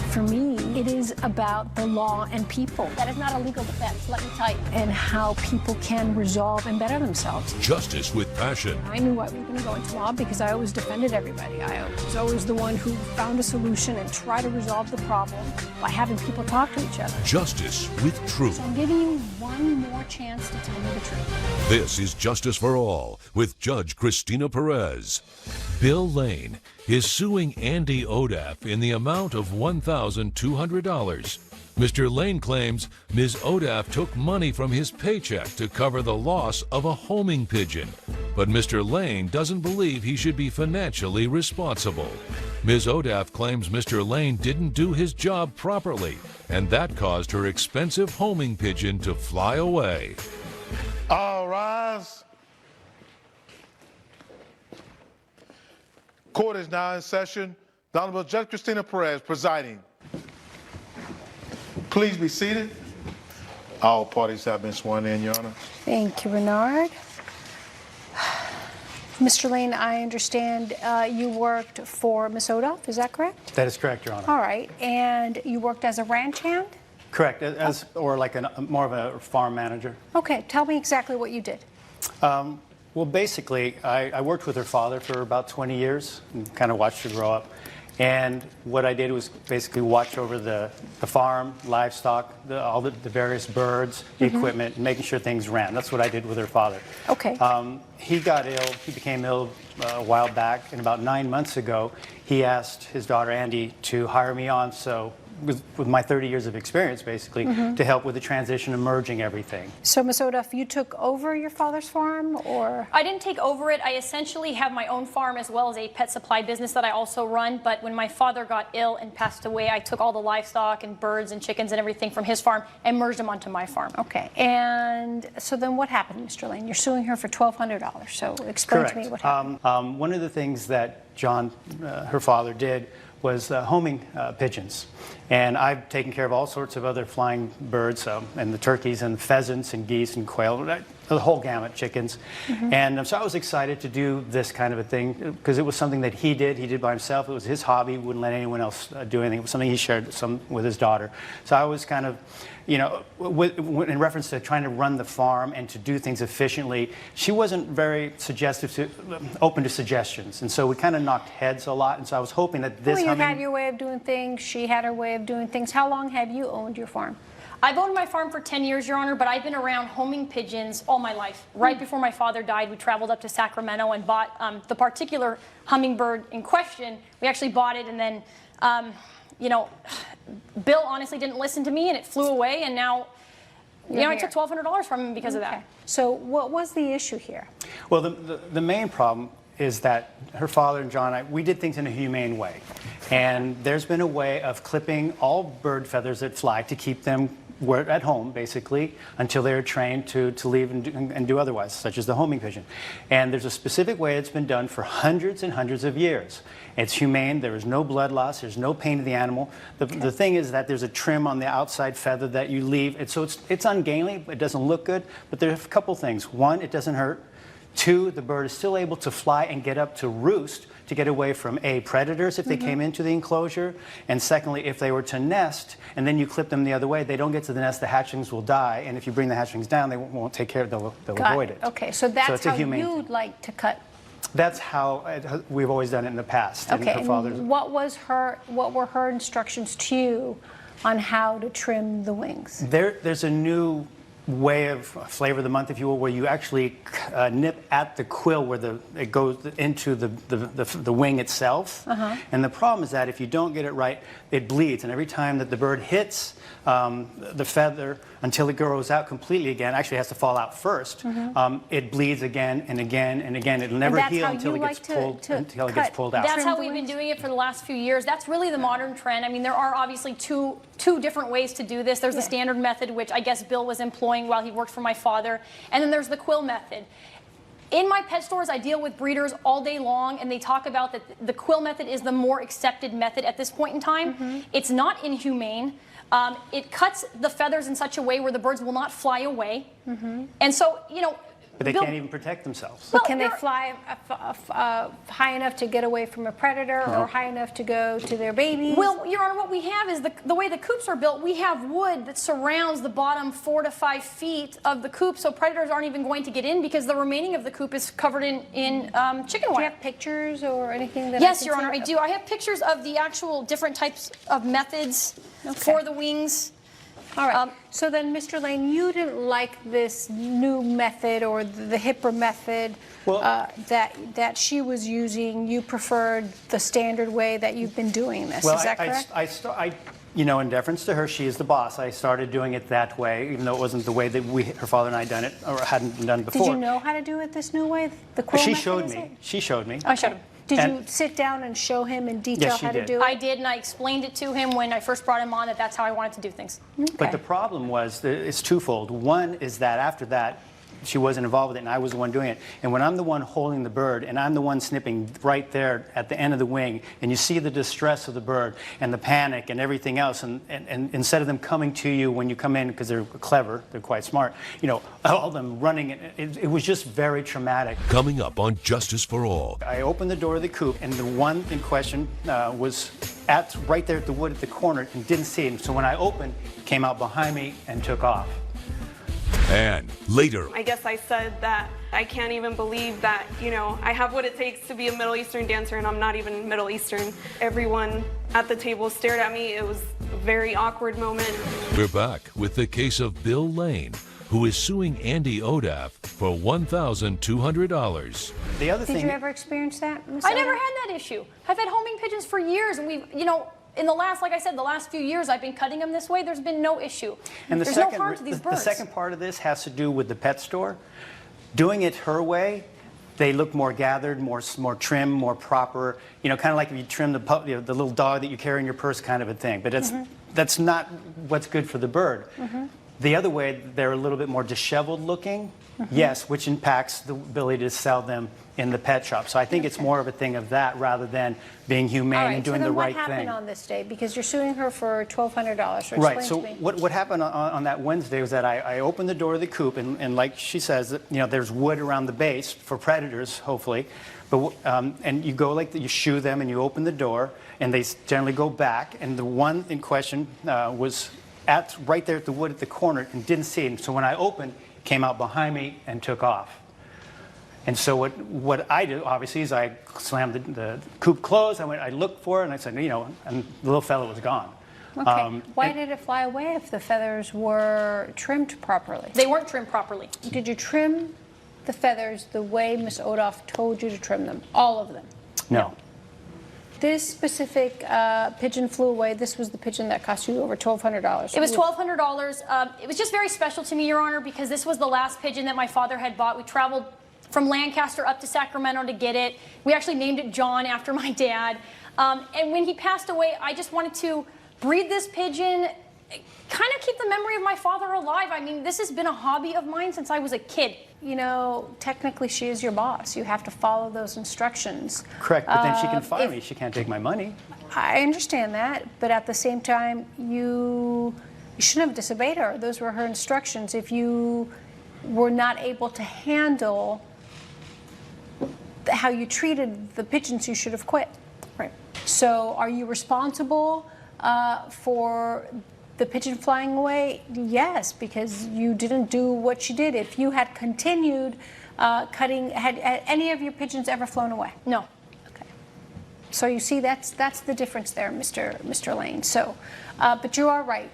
For me, it is about the law and people. That is not a legal defense, let me tell you. And how people can resolve and better themselves. Justice with passion. I knew I was going to go into law because I always defended everybody. I was always the one who found a solution and tried to resolve the problem by having people talk to each other. Justice with truth. So I'm giving you one more chance to tell me the truth. This is Justice for All with Judge Cristina Pérez. Bill Lane is suing Andy Odaf in the amount of $1,200. Mr. Lane claims Ms. Odaf took money from his paycheck to cover the loss of a homing pigeon. But Mr. Lane doesn't believe he should be financially responsible. Ms. Odaf claims Mr. Lane didn't do his job properly, and that caused her expensive homing pigeon to fly away. All rise. Court is now in session. The Honorable Judge Cristina Pérez presiding. Please be seated. All parties have been sworn in, Your Honor. Thank you, Bernard. Mr. Lane, I understand you worked for Ms. Odaf, is that correct? That is correct, Your Honor. All right, and you worked as a ranch hand? Correct, or like more of a farm manager. Okay, tell me exactly what you did. Well, basically, I worked with her father for about 20 years and kind of watched her grow up. And what I did was basically watch over the farm, livestock, all the various birds, the equipment, and making sure things ran. That's what I did with her father. Okay. He got ill. He became ill a while back, and about 9 months ago, he asked his daughter Andy to hire me on, so with my 30 years of experience, basically, to help with the transition and merging everything. So, Ms. Odaf, you took over your father's farm, or? I didn't take over it. I essentially have my own farm as well as a pet supply business that I also run. But when my father got ill and passed away, I took all the livestock and birds and chickens and everything from his farm and merged them onto my farm. Okay. And so then what happened, Mr. Lane? You're suing her for $1,200. So explain to me what happened. One of the things that John, her father, did was homing pigeons. And I've taken care of all sorts of other flying birds, and the turkeys and pheasants and geese and quail, the whole gamut, chickens. And so I was excited to do this kind of a thing because it was something that he did by himself. It was his hobby, wouldn't let anyone else do anything. It was something he shared with his daughter. So I was kind of, you know, in reference to trying to run the farm and to do things efficiently, she wasn't very open to suggestions. And so we kind of knocked heads a lot. And so I was hoping that this Well, you had your way of doing things, she had her way of doing things. How long have you owned your farm? I've owned my farm for 10 years, Your Honor, but I've been around homing pigeons all my life. Right before my father died, we traveled up to Sacramento and bought the particular hummingbird in question. We actually bought it, and then, you know, Bill honestly didn't listen to me, and it flew away, and now, you know, I took $1,200 from him because of that. So what was the issue here? Well, the main problem is that her father and John, we did things in a humane way. And there's been a way of clipping all bird feathers that fly to keep them at home, basically, until they're trained to leave and do otherwise, such as the homing pigeon. And there's a specific way it's been done for hundreds and hundreds of years. It's humane. There is no blood loss. There's no pain to the animal. The thing is that there's a trim on the outside feather that you leave. So it's ungainly. It doesn't look good. But there's a couple things. One, it doesn't hurt. Two, the bird is still able to fly and get up to roost to get away from predators if they came into the enclosure, and secondly, if they were to nest and then you clip them the other way, they don't get to the nest, the hatchlings will die, and if you bring the hatchlings down, they won't take care of it, they'll avoid it. Okay, so that's how you'd like to cut. That's how we've always done it in the past. Okay, and what were her instructions to you on how to trim the wings? There's a new way of flavor of the month, if you will, where you actually nip at the quill where it goes into the wing itself. And the problem is that if you don't get it right, it bleeds. And every time that the bird hits the feather until it grows out completely again, actually has to fall out first, it bleeds again and again and again. It'll never heal until it gets pulled out. That's how we've been doing it for the last few years. That's really the modern trend. I mean, there are obviously two different ways to do this. There's the standard method, which I guess Bill was employing while he worked for my father, and then there's the quill method. In my pet stores, I deal with breeders all day long, and they talk about that the quill method is the more accepted method at this point in time. It's not inhumane. It cuts the feathers in such a way where the birds will not fly away. And so, you know, But they Bill- can't even protect themselves. But can they Well, fly high enough to get away from a predator or high enough to go to their babies? Well, Your Honor, what we have is the way the coops are built, we have wood that surrounds the bottom 4 to 5 feet of the coop, so predators aren't even going to get in because the remaining of the coop is covered in chicken Do you wire. have pictures or anything that Yes, I Your can Honor, I see? do. I have pictures of the actual different types of methods for the wings. All right. So then, Mr. Lane, you didn't like this new method or the HIPAA method that she was using. You preferred the standard way that you've been doing this. Well, Is that correct? you know, in deference to her, she is the boss. I started doing it that way, even though it wasn't the way that her father and I done it, or hadn't been done before. Did you know how to do it this new way? The quill She method, showed is me. it? She showed me. I showed him. Did And- you sit down and show him in detail Yes, she how to did. do it? I did, and I explained it to him when I first brought him on that that's how I wanted to do things. But the problem was, that it's twofold. One is that after that, she wasn't involved with it, and I was the one doing it. And when I'm the one holding the bird, and I'm the one snipping right there at the end of the wing, and you see the distress of the bird, and the panic, and everything else, and instead of them coming to you when you come in, because they're clever, they're quite smart, you know, all of them running, it was just very traumatic. Coming up on Justice for All. I opened the door of the coop, and the one in question was right there at the wood at the corner, and didn't see him. So when I opened, he came out behind me and took off. And later, I guess I said that I can't even believe that, you know, I have what it takes to be a Middle Eastern dancer and I'm not even Middle Eastern. Everyone at the table stared at me. It was a very awkward moment. we're back with the case of Bill Lane, who is suing Andy Odaf for $1,200. The other Did thing. you ever experience that, Ms. I never Oda? had that issue. I've had homing pigeons for years, and we've, you know, in the last, like I said, the last few years, I've been cutting them this way. There's been no issue. And There's no harm to these the birds. second part of this has to do with the pet store. Doing it her way, they look more gathered, more trim, more proper. You know, kind of like if you trim the pup, you know, the little dog that you carry in your purse, kind of a thing. But that's not what's good for the bird. The other way, they're a little bit more disheveled looking. Yes, which impacts the ability to sell them in the pet shop. So I think it's more of a thing of that rather than being humane All and right, so doing the then right what happened thing. on this day? Because you're suing her for $1,200. So Right. explain So to me. what happened on that Wednesday was that I opened the door of the coop, and like she says, you know, there's wood around the base for predators, hopefully. But and you go like you shoe them, and you open the door, and they generally go back. And the one in question was right there at the wood at the corner, and didn't see him. So when I opened, he came out behind me and took off. And so what I do, obviously, is I slammed the coop closed. I looked for it, and I said, you know, and the little fellow was gone. Okay. Why did it fly away if the feathers were trimmed properly? They weren't trimmed properly. Did you trim the feathers the way Ms. Odoff told you to trim them? All of them? No. This specific pigeon flew away. This was the pigeon that cost you over $1,200. It was $1,200. It was just very special to me, Your Honor, because this was the last pigeon that my father had bought. We traveled from Lancaster up to Sacramento to get it. We actually named it John after my dad. And when he passed away, I just wanted to breed this pigeon, kind of keep the memory of my father alive. I mean, this has been a hobby of mine since I was a kid. You know, technically she is your boss. You have to follow those instructions. Correct, but then she can fire if- me. She can't take my money. I understand that, but at the same time, you shouldn't have disobeyed her. Those were her instructions. If you were not able to handle how you treated the pigeons, you should have quit. Right. So are you responsible for the pigeon flying away? Yes, because you didn't do what she did. If you had continued cutting, had any of your pigeons ever flown away? No. Okay. So you see, that's the difference there, Mr. Lane. So, but you are right,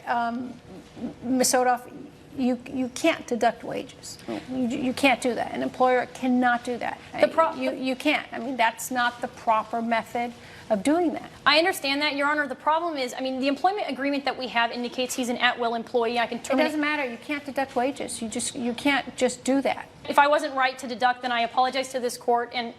Ms. Odoff. You can't deduct wages. You can't do that. An employer cannot do that. You can't. I mean, that's not the proper method of doing that. I understand that, Your Honor. The problem is, I mean, the employment agreement that we have indicates he's an at-will employee. I can It terminate. doesn't matter. You can't deduct wages. You can't just do that. If I wasn't right to deduct, then I apologize to this court, and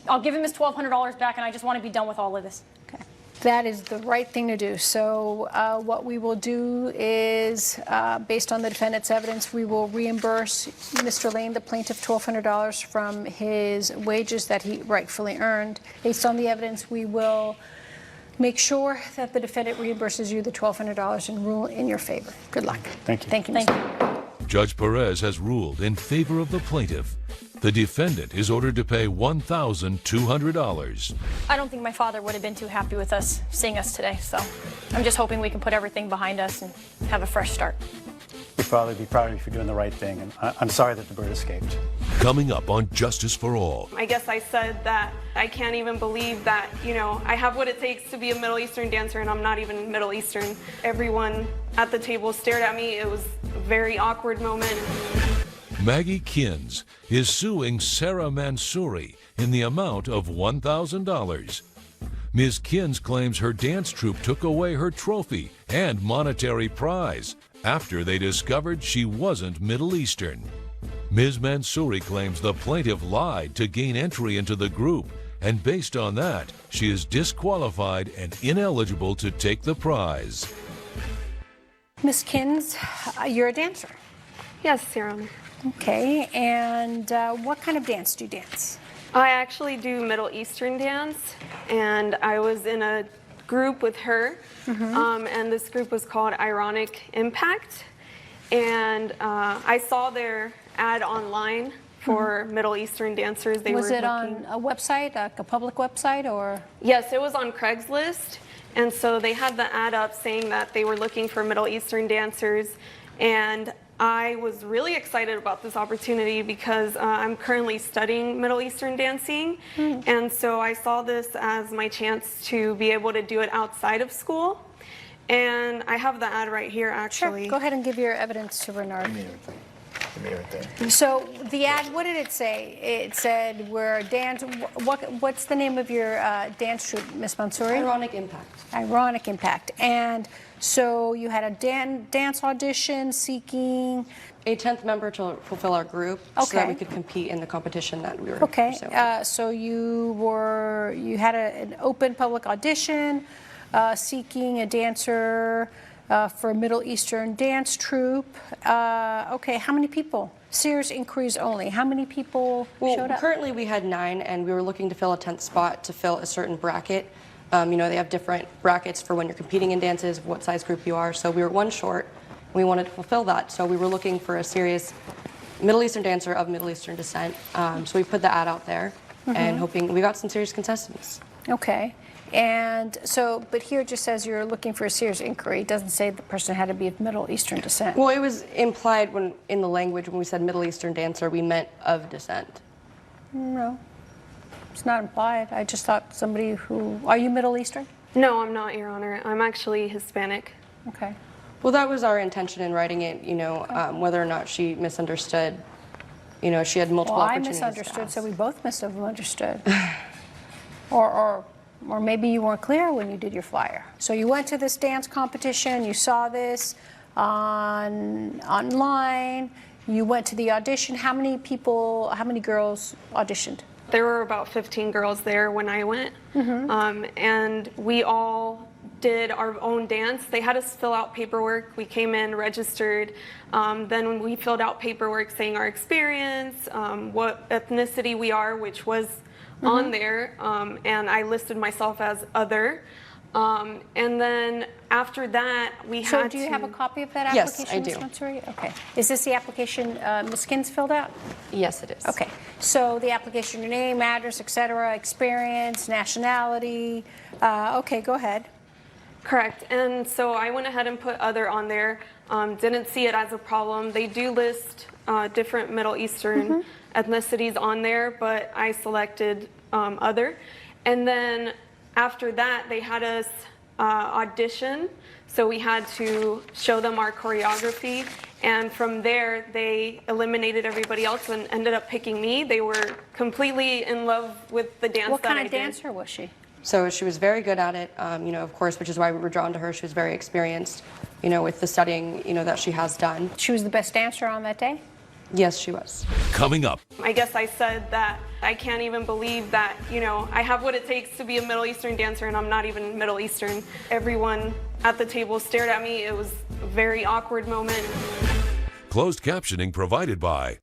I'll give him his $1,200 back, and I just want to be done with all of this. Okay. That is the right thing to do. So what we will do is, based on the defendant's evidence, we will reimburse Mr. Lane, the plaintiff, $1,200 from his wages that he rightfully earned. Based on the evidence, we will make sure that the defendant reimburses you the $1,200 and rule in your favor. Good luck. Thank you. Thank you, Mr. Lane. Judge Perez has ruled in favor of the plaintiff. The defendant is ordered to pay $1,200. I don't think my father would have been too happy with us seeing us today, so I'm just hoping we can put everything behind us and have a fresh start. Your father would be proud of you for doing the right thing, and I'm sorry that the bird escaped. Coming up on Justice for All. I guess I said that I can't even believe that, I have what it takes to be a Middle Eastern dancer and I'm not even Middle Eastern. Everyone at the table stared at me. It was a very awkward moment. Maggie Kins is suing Sarah Mansouri in the amount of $1,000. Ms. Kins claims her dance troupe took away her trophy and monetary prize after they discovered she wasn't Middle Eastern. Ms. Mansouri claims the plaintiff lied to gain entry into the group, and based on that, she is disqualified and ineligible to take the prize. Ms. Kins, you're a dancer. Yes, Your Honor. Okay, and what kind of dance do you dance? I actually do Middle Eastern dance, and I was in a group with her, and this group was called Ironic Impact, and I saw their ad online for Middle Eastern dancers. They Was were it on a website, like a public website, or? Yes, it was on Craigslist, and so they had the ad up saying that they were looking for Middle Eastern dancers, and I was really excited about this opportunity because I'm currently studying Middle Eastern dancing, and so I saw this as my chance to be able to do it outside of school. And I have the ad right here, actually. Sure, go ahead and give your evidence to Bernard. Give me everything. So the ad, what did it say? It said we're dance. What's the name of your dance troupe, Miss Mansouri? Ironic Impact. Ironic Impact. And so you had a dance audition seeking. A 10th member to fulfill our group so that we Okay. could compete in the competition that we were Okay. pursuing. So you had an open public audition seeking a dancer for a Middle Eastern dance troupe. Okay, how many people? Serious inquiries only. How many people Well, showed up? currently we had 9, and we were looking to fill a 10th spot to fill a certain bracket. They have different brackets for when you're competing in dances, what size group you are. So we were 1 short. We wanted to fulfill that. So we were looking for a serious Middle Eastern dancer of Middle Eastern descent. So we put the ad out there and hoping we got some serious contestants. Okay. And so, but here it just says you're looking for a serious inquiry. It doesn't say the person had to be of Middle Eastern descent. Well, it was implied when in the language when we said Middle Eastern dancer, we meant of descent. No, it's not implied. I just thought somebody who, are you Middle Eastern? No, I'm not, Your Honor. I'm actually Hispanic. Okay. Well, that was our intention in writing it, whether or not she misunderstood. She had multiple Well, I opportunities to misunderstood, ask. so we both must have understood. Or maybe you weren't clear when you did your flyer. So you went to this dance competition, you saw this online, you went to the audition. How many girls auditioned? There were about 15 girls there when I went, and we all did our own dance. They had us fill out paperwork. We came in, registered, then we filled out paperwork saying our experience, what ethnicity we are, which was on there, and I listed myself as other. And then after that, we So had do you have a copy of that Yes, application, I do. Ms. Mansouri? Okay. Is this the application Ms. Kins filled out? Yes, it is. Okay. So the application, your name, address, et cetera, experience, nationality. Okay, go ahead. Correct. And so I went ahead and put other on there. Didn't see it as a problem. They do list different Middle Eastern ethnicities on there, but I selected other. And then after that, they had us audition. So we had to show them our choreography. And from there, they eliminated everybody else and ended up picking me. They were completely in love with the dance What that kind I of did. dancer was she? So she was very good at it, of course, which is why we were drawn to her. She was very experienced, with the studying, that she has done. She was the best dancer on that day? Yes, she was. Coming up, I guess I said that I can't even believe that, I have what it takes to be a Middle Eastern dancer and I'm not even Middle Eastern. Everyone at the table stared at me. It was a very awkward moment. closed captioning provided by.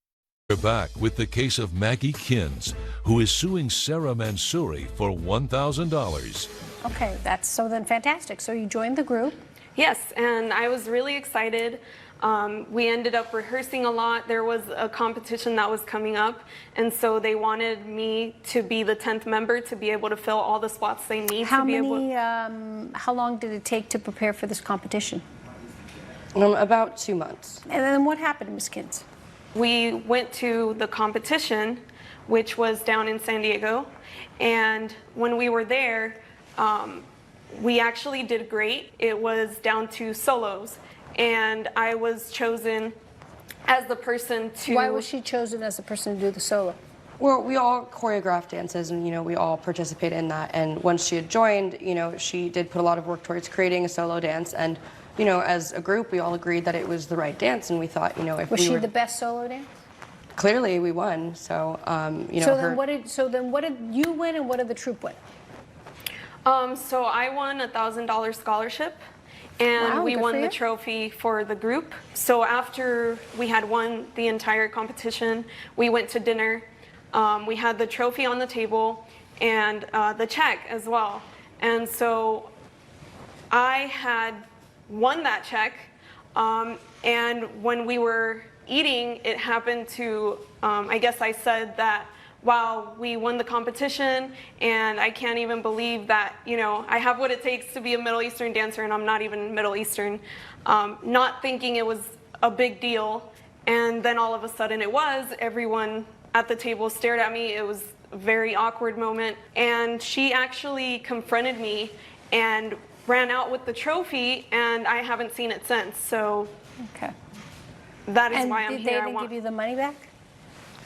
We're back with the case of Maggie Kins, who is suing Sarah Mansouri for $1,000. Okay, that's so then fantastic. So you joined the group. Yes, and I was really excited. We ended up rehearsing a lot. There was a competition that was coming up, and so they wanted me to be the 10th member to be able to fill all the spots they need How to be many? able. How long did it take to prepare for this competition? About 2 months. And then what happened, Ms. Kins? We went to the competition, which was down in San Diego, and when we were there, we actually did great. It was down to solos, and I was chosen as the person to... Why was she chosen as the person to do the solo? Well, we all choreographed dances, and we all participate in that. And once she had joined, she did put a lot of work towards creating a solo dance. And as a group, we all agreed that it was the right dance. And we thought, if Was we she were the best solo dance? clearly we won. So So then what did you win, and what did the troupe win? So I won a $1,000 scholarship, and Wow, we good won for the you. trophy for the group. So after we had won the entire competition, we went to dinner. We had the trophy on the table and the check as well. And so I had won that check, and when we were eating, it happened to, I guess I said that, wow, we won the competition, and I can't even believe that, I have what it takes to be a Middle Eastern dancer, and I'm not even Middle Eastern, not thinking it was a big deal. And then all of a sudden it was. Everyone at the table stared at me. It was a very awkward moment. And she actually confronted me and ran out with the trophy, and I haven't seen it since. So Okay. that is And why I'm they here. didn't give you the money back?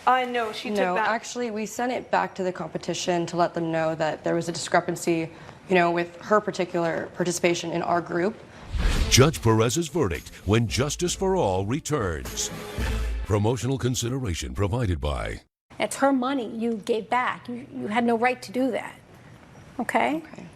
No, she took No, that. actually, we sent it back to the competition to let them know that there was a discrepancy, with her particular participation in our group. Judge Perez's verdict when Justice for All returns. Promotional consideration provided by... It's her money you gave back. You had no right to do that. Okay? Okay.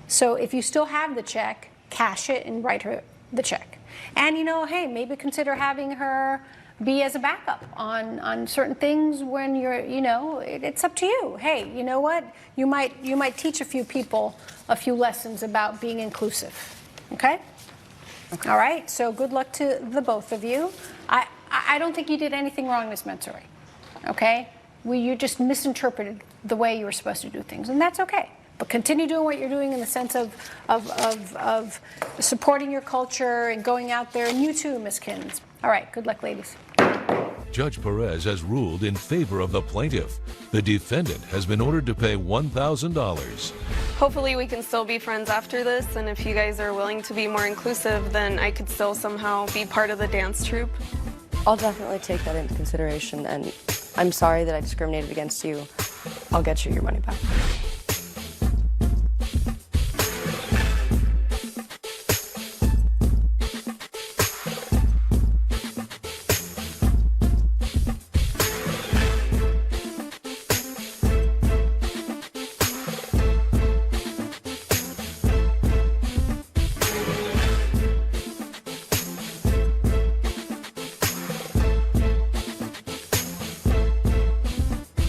So if you still have the check, cash it and write her the check. And hey, maybe consider having her be as a backup on certain things when you're, it's up to you. Hey, you know what? You might teach a few people a few lessons about being inclusive. Okay? All right. So good luck to the both of you. I don't think you did anything wrong, Ms. Mansouri. Okay? You just misinterpreted the way you were supposed to do things, and that's okay. But continue doing what you're doing in the sense of supporting your culture and going out there, and you too, Ms. Kins. All right. Good luck, ladies. Judge Perez has ruled in favor of the plaintiff. The defendant has been ordered to pay $1,000. Hopefully we can still be friends after this, and if you guys are willing to be more inclusive, then I could still somehow be part of the dance troupe. I'll definitely take that into consideration, and I'm sorry that I discriminated against you. I'll get you your money back.